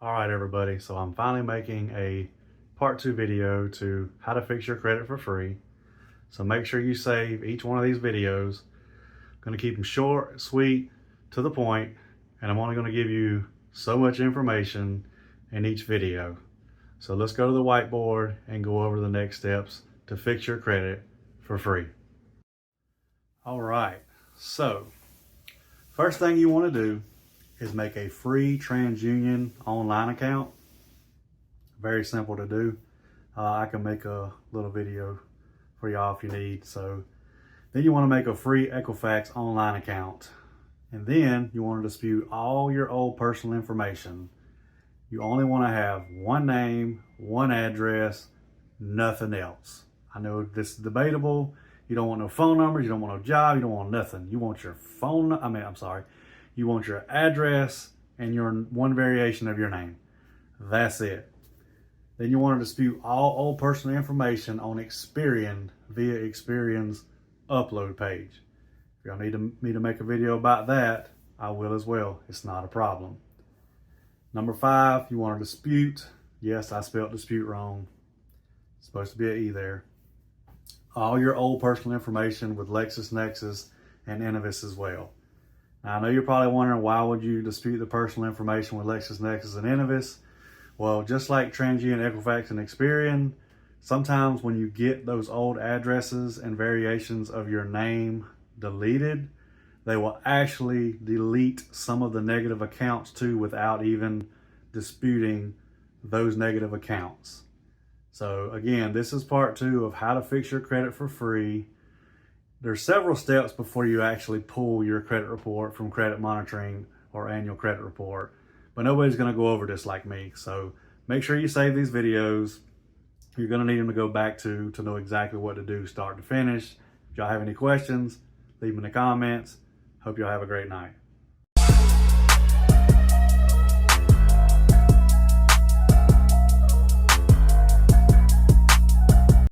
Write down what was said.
All right, everybody. So I'm finally making a part 2 video to how to fix your credit for free. So make sure you save each one of these videos. I'm going to keep them short, sweet, to the point, and I'm only going to give you so much information in each video. So let's go to the whiteboard and go over the next steps to fix your credit for free. All right, so first thing you want to do is make a free TransUnion online account. Very simple to do. I can make a little video for y'all if you need. So then you want to make a free Equifax online account. And then you want to dispute all your old personal information. You only want to have one name, one address, nothing else. I know this is debatable. You don't want no phone numbers, you don't want no job, you don't want nothing. You want your you want your address and your one variation of your name. That's it. Then you want to dispute all old personal information on Experian via Experian's upload page. If y'all need me to make a video about that, I will as well. It's not a problem. Number 5, you want to dispute. Yes, I spelled dispute wrong. It's supposed to be an E there. All your old personal information with LexisNexis and Innovis as well. Now, I know you're probably wondering, why would you dispute the personal information with LexisNexis and Innovis? Well, just like TransUnion, Equifax, and Experian, sometimes when you get those old addresses and variations of your name deleted, they will actually delete some of the negative accounts too without even disputing those negative accounts. So again, this is part 2 of how to fix your credit for free. There's several steps before you actually pull your credit report from credit monitoring or annual credit report, but nobody's going to go over this like me. So make sure you save these videos. You're going to need them to go back to know exactly what to do start to finish. If y'all have any questions, leave them in the comments. Hope y'all have a great night.